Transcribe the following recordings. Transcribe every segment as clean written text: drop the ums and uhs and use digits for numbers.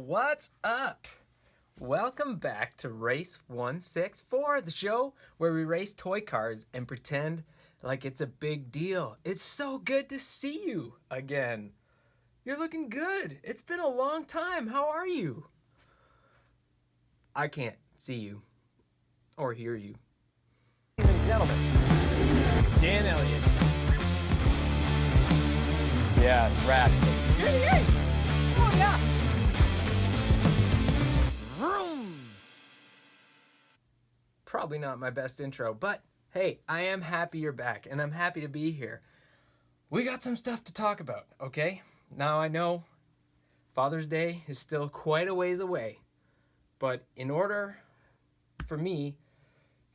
What's up? Welcome back to Race 164, the show where we race toy cars and pretend like it's a big deal. It's so good to see you again. You're looking good. It's been a long time. How are you? I can't see you or hear you. Ladies and gentlemen, Dan Elliott. yeah, it's rad. Yay! Oh yeah! Vroom! Probably not my best intro, but hey, I am happy you're back, and I'm happy to be here. We got some stuff to talk about, okay? Now I know Father's Day is still quite a ways away, but in order for me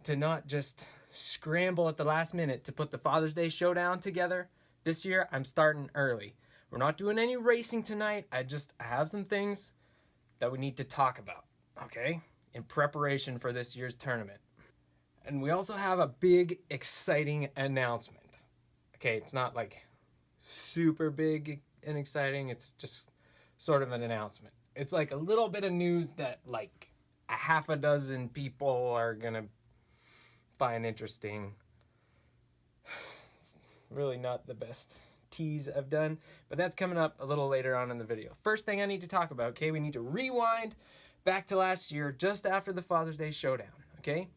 to not just scramble at the last minute to put the Father's Day Showdown together, this year I'm starting early. We're not doing any racing tonight. I have some things that we need to talk about, okay? In preparation for this year's tournament. And we also have a big, exciting announcement. Okay, it's not like super big and exciting. It's just sort of an announcement. It's like a little bit of news that like a half a dozen people are gonna find interesting. It's really not the best tease I've done, but that's coming up a little later on in the video. First thing I need to talk about, okay, we need to rewind back to last year, just after the Father's Day Showdown, okay?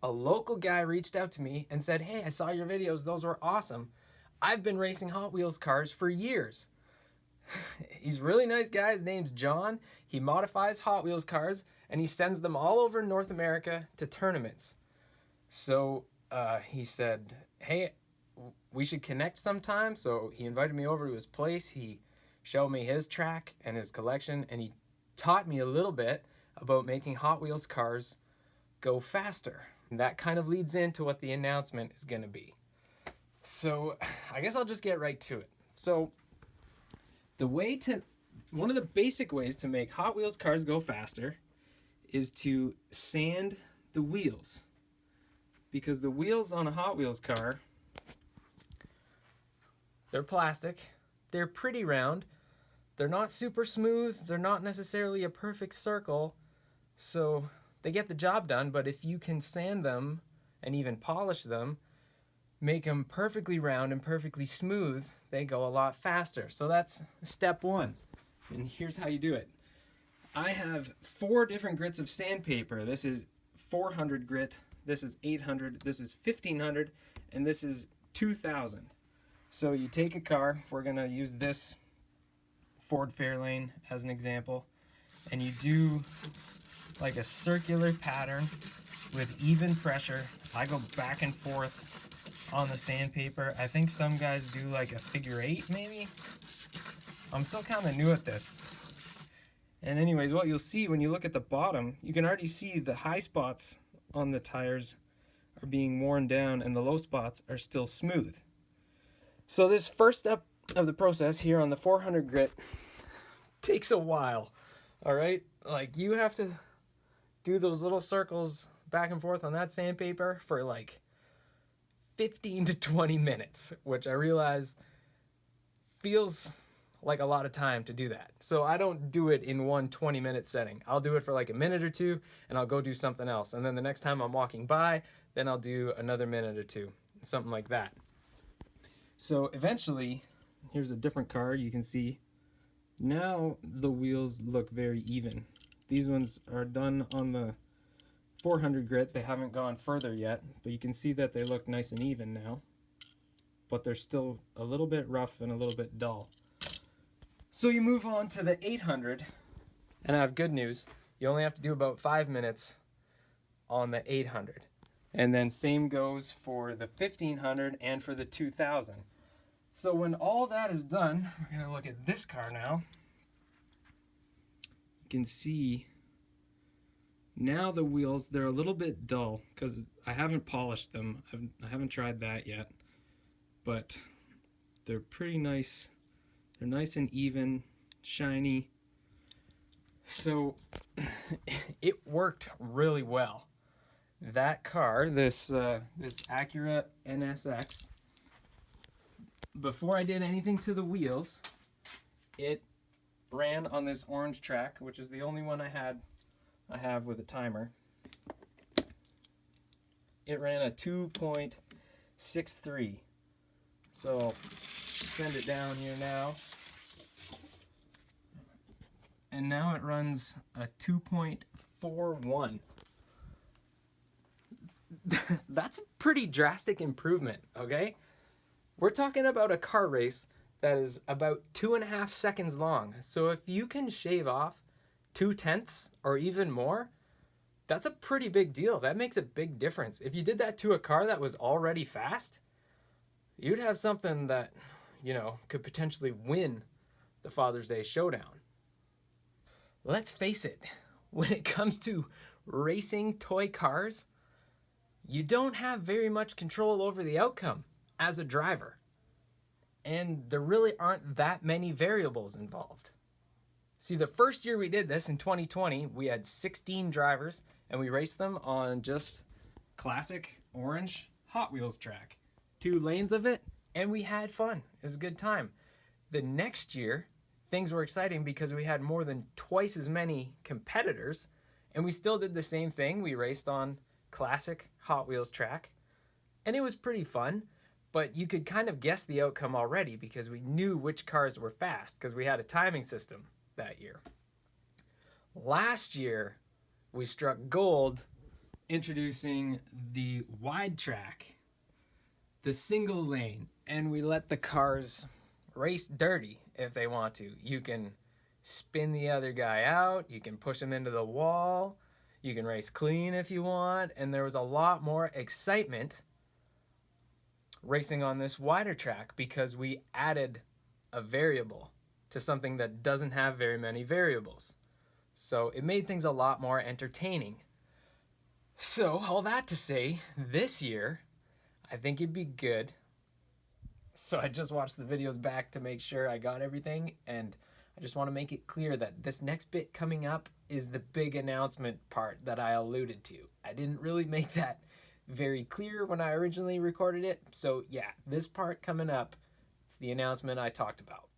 A local guy reached out to me and said, hey, I saw your videos, those were awesome. I've been racing Hot Wheels cars for years. He's a really nice guy, his name's John. He modifies Hot Wheels cars and he sends them all over North America to tournaments. So he said, hey, we should connect sometime. So he invited me over to his place. He showed me his track and his collection, and he taught me a little bit about making Hot Wheels cars go faster. And that kind of leads into what the announcement is going to be. So I guess I'll just get right to it. So one of the basic ways to make Hot Wheels cars go faster is to sand the wheels. Because the wheels on a Hot Wheels car, they're plastic, they're pretty round, they're not super smooth, they're not necessarily a perfect circle, so they get the job done, but if you can sand them and even polish them, make them perfectly round and perfectly smooth, they go a lot faster. So that's step one, and here's how you do it. I have 4 different grits of sandpaper. This is 400 grit, this is 800, this is 1500, and this is 2000. So you take a car, we're gonna use this Ford Fairlane as an example, and you do like a circular pattern with even pressure. I go back and forth on the sandpaper. I think some guys do like a figure 8 maybe. I'm still kind of new at this. And anyways, what you'll see when you look at the bottom, you can already see the high spots on the tires are being worn down and the low spots are still smooth. So this first step of the process here on the 400 grit takes a while, all right? Like you have to do those little circles back and forth on that sandpaper for like 15 to 20 minutes, which I realize feels like a lot of time to do that. So I don't do it in one 20-minute setting. I'll do it for like a minute or two and I'll go do something else. And then the next time I'm walking by, then I'll do another minute or two, something like that. So eventually, here's a different car, you can see now the wheels look very even. These ones are done on the 400 grit, they haven't gone further yet, but you can see that they look nice and even now, but they're still a little bit rough and a little bit dull. So you move on to the 800, and I have good news, you only have to do about 5 minutes on the 800. And then same goes for the 1500 and for the 2000. So when all that is done, we're going to look at this car now. You can see now the wheels, they're a little bit dull because I haven't polished them. I haven't tried that yet. But they're pretty nice. They're nice and even, shiny. So it worked really well. That car, this Acura NSX, before I did anything to the wheels, it ran on this orange track, which is the only one I have with a timer. It ran a 2.63. So I'll send it down here now. And now it runs a 2.41. That's a pretty drastic improvement, okay? We're talking about a car race that is about 2.5 seconds long. So if you can shave off 0.2 or even more, that's a pretty big deal. That makes a big difference. If you did that to a car that was already fast, you'd have something that, could potentially win the Father's Day Showdown. Let's face it, when it comes to racing toy cars, you don't have very much control over the outcome as a driver. And there really aren't that many variables involved. See, the first year we did this in 2020, we had 16 drivers and we raced them on just classic orange Hot Wheels track. 2 lanes of it, and we had fun. It was a good time. The next year, things were exciting because we had more than twice as many competitors, and we still did the same thing. We raced on classic Hot Wheels track, and it was pretty fun, but you could kind of guess the outcome already because we knew which cars were fast because we had a timing system that year. Last year, we struck gold introducing the wide track, the single lane, and we let the cars race dirty if they want to. You can spin the other guy out, you can push him into the wall, you can race clean if you want, and there was a lot more excitement racing on this wider track because we added a variable to something that doesn't have very many variables. So it made things a lot more entertaining. So all that to say, this year, I think it'd be good. So I just watched the videos back to make sure I got everything, and I just want to make it clear that this next bit coming up is the big announcement part that I alluded to. I didn't really make that very clear when I originally recorded it. So yeah, this part coming up, it's the announcement I talked about.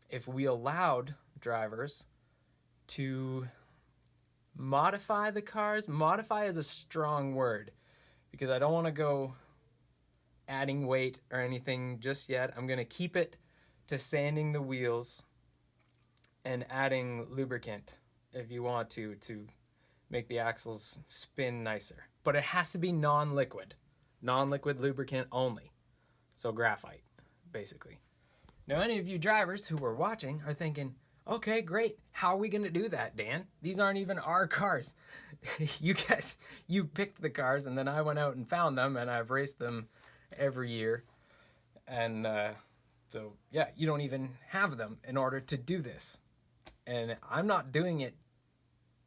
If we allowed drivers to modify the cars, modify is a strong word because I don't want to go adding weight or anything just yet. I'm going to keep it to sanding the wheels and adding lubricant if you want to make the axles spin nicer. But it has to be non-liquid lubricant only. So graphite, basically. Now, any of you drivers who are watching are thinking, okay, great. How are we going to do that, Dan? These aren't even our cars. You picked the cars, and then I went out and found them, and I've raced them every year. And so, yeah, you don't even have them in order to do this. And I'm not doing it.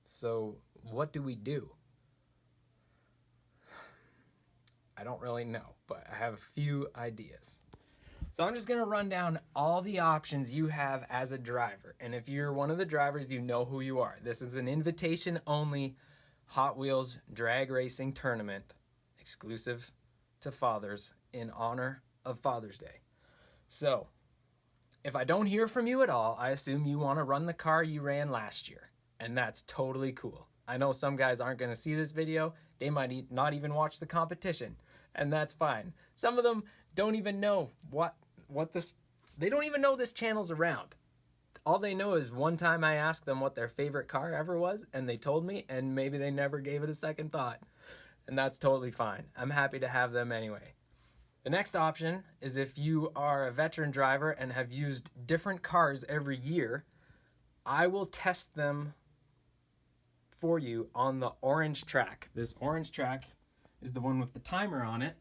So what do we do? I don't really know, but I have a few ideas. So I'm just going to run down all the options you have as a driver. And if you're one of the drivers, you know who you are. This is an invitation-only Hot Wheels drag racing tournament exclusive to fathers in honor of Father's Day. So if I don't hear from you at all, I assume you want to run the car you ran last year. And that's totally cool. I know some guys aren't going to see this video. They might not even watch the competition. And that's fine. Some of them don't even know they don't even know this channel's around. All they know is one time I asked them what their favorite car ever was, and they told me, and maybe they never gave it a second thought. And that's totally fine. I'm happy to have them anyway. The next option is if you are a veteran driver and have used different cars every year, I will test them for you on the orange track. This orange track is the one with the timer on it.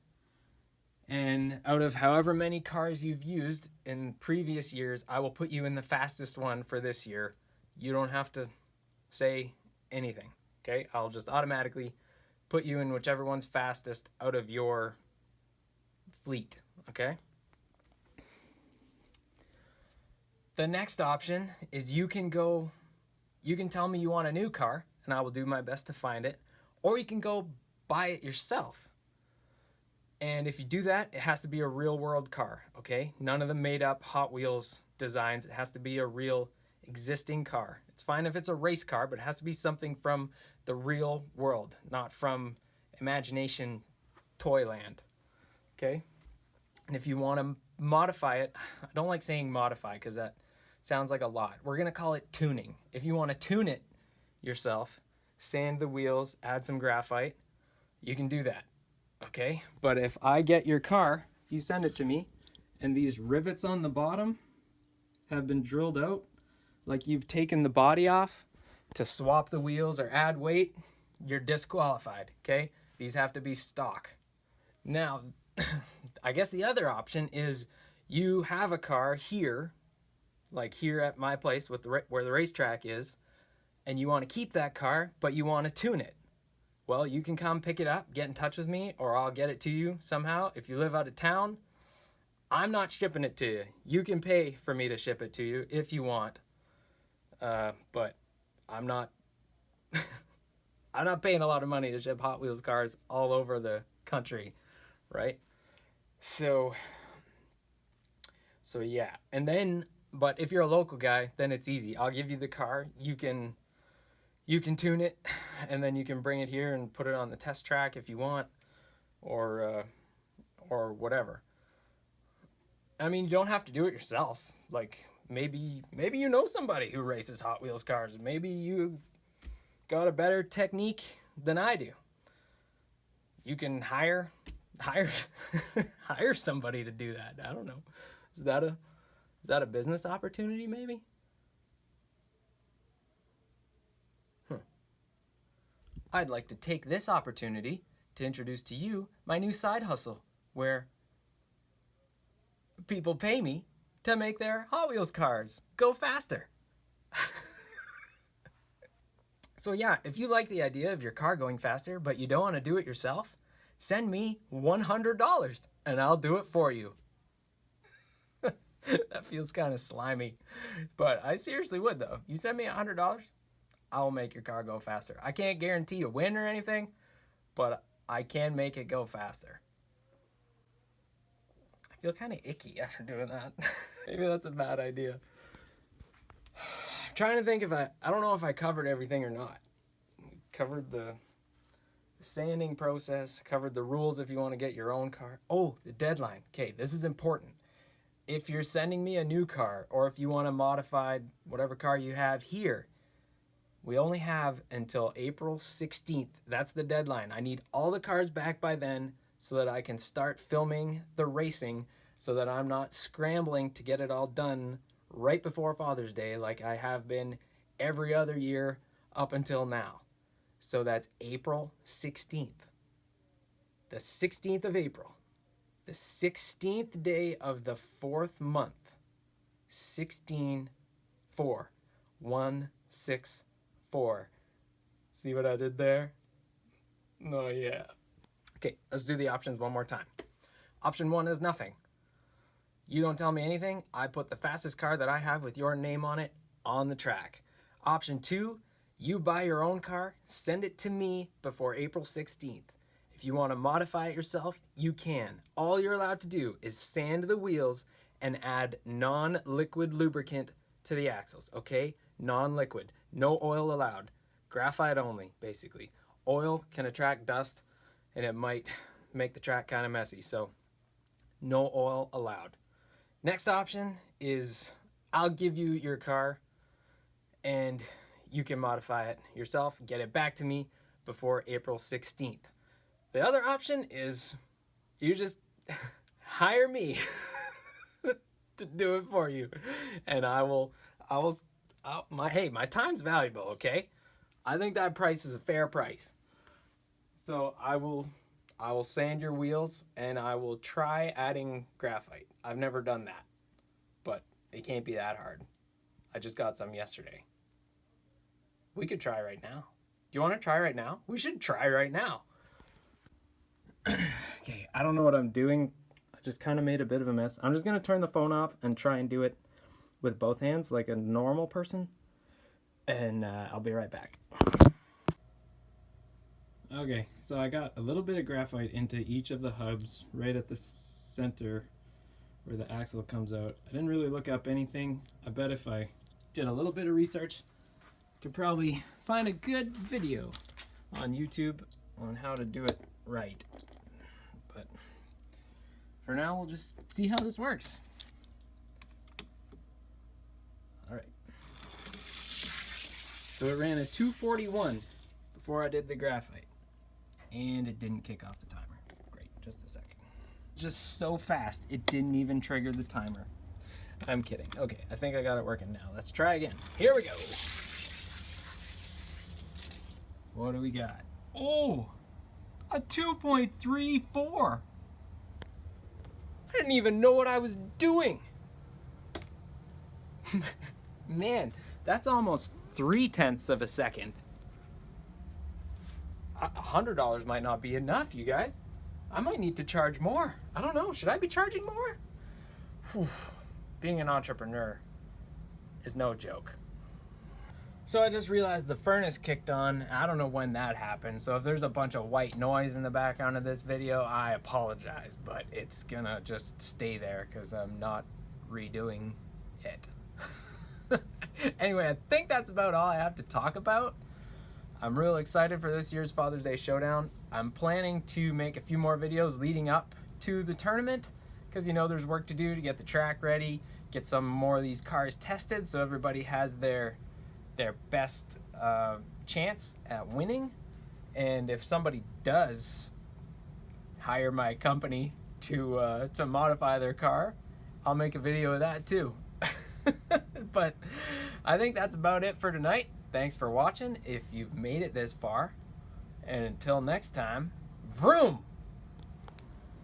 And out of however many cars you've used in previous years, I will put you in the fastest one for this year. You don't have to say anything, okay? I'll just automatically put you in whichever one's fastest out of your fleet, okay? The next option is you can tell me you want a new car, and I will do my best to find it, or you can go buy it yourself. And if you do that, it has to be a real world car, okay? None of the made up Hot Wheels designs. It has to be a real existing car. It's fine if it's a race car, but it has to be something from the real world, not from imagination toyland. Okay? And if you want to modify it, I don't like saying modify because that sounds like a lot. We're going to call it tuning. If you want to tune it yourself, sand the wheels, add some graphite, you can do that. Okay? But if I get your car, if you send it to me, and these rivets on the bottom have been drilled out, like you've taken the body off to swap the wheels or add weight, you're disqualified, okay? These have to be stock. Now, I guess the other option is you have a car here, like here at my place with where the racetrack is, and you want to keep that car, but you want to tune it. Well, you can come pick it up, get in touch with me, or I'll get it to you somehow. If you live out of town, I'm not shipping it to you. You can pay for me to ship it to you if you want. But I'm not I'm not paying a lot of money to ship Hot Wheels cars all over the country, right? So yeah. And then, but if you're a local guy, then it's easy. I'll give you the car. You can tune it, and then you can bring it here and put it on the test track if you want, or whatever. I mean, you don't have to do it yourself. Like, maybe you know somebody who races Hot Wheels cars. Maybe you got a better technique than I do. You can hire hire somebody to do that. I don't know. Is that a business opportunity maybe? I'd like to take this opportunity to introduce to you my new side hustle, where people pay me to make their Hot Wheels cars go faster. So yeah, if you like the idea of your car going faster, but you don't want to do it yourself, send me $100 and I'll do it for you. That feels kind of slimy, but I seriously would though. You send me $100, I'll make your car go faster. I can't guarantee a win or anything, but I can make it go faster. I feel kind of icky after doing that. Maybe that's a bad idea. I'm trying to think if I don't know if I covered everything or not. Covered the sanding process, covered the rules if you want to get your own car. Oh, the deadline. Okay, this is important. If you're sending me a new car, or if you want to modify whatever car you have here, we only have until April 16th. That's the deadline. I need all the cars back by then so that I can start filming the racing, so that I'm not scrambling to get it all done right before Father's Day like I have been every other year up until now. So that's April 16th. The 16th of April. The 16th day of the 4th month. 16, 4. 1, 6, 4. See what I did there? Oh, yeah. Okay, let's do the options one more time. Option 1 is nothing. You don't tell me anything, I put the fastest car that I have with your name on it on the track. Option 2, you buy your own car, send it to me before April 16th. If you want to modify it yourself, you can. All you're allowed to do is sand the wheels and add non-liquid lubricant to the axles, okay? Non-liquid. No oil allowed. Graphite only, basically. Oil can attract dust, and it might make the track kind of messy, so no oil allowed. Next option is I'll give you your car, and you can modify it yourself, get it back to me before April 16th. The other option is you just hire me to do it for you, and my time's valuable, okay? I think that price is a fair price. So I will sand your wheels, and I will try adding graphite. I've never done that, but it can't be that hard. I just got some yesterday. We could try right now. Do you want to try right now? We should try right now. Okay, I don't know what I'm doing. I just kind of made a bit of a mess. I'm just going to turn the phone off and try and do it with both hands like a normal person. And I'll be right back. Okay, so I got a little bit of graphite into each of the hubs right at the center where the axle comes out. I didn't really look up anything. I bet if I did a little bit of research. Could probably find a good video on YouTube on how to do it right. But for now, we'll just see how this works. All right. So it ran a 241 before I did the graphite. And it didn't kick off the timer. Great, just a second. Just so fast, it didn't even trigger the timer. I'm kidding. Okay, I think I got it working now. Let's try again. Here we go. What do we got? Oh, a 2.34. I didn't even know what I was doing. Man, that's almost 0.3 of a second. $100 might not be enough, you guys. I might need to charge more. I don't know. Should I be charging more? Whew. Being an entrepreneur is no joke. So I just realized the furnace kicked on. I don't know when that happened. So if there's a bunch of white noise in the background of this video, I apologize, but it's gonna just stay there because I'm not redoing it. Anyway, I think that's about all I have to talk about. I'm real excited for this year's Father's Day Showdown. I'm planning to make a few more videos leading up to the tournament because, you know, there's work to do to get the track ready, get some more of these cars tested so everybody has their best chance at winning. And if somebody does hire my company to modify their car, I'll make a video of that too. But I think that's about it for tonight. Thanks for watching if you've made it this far. And until next time, vroom!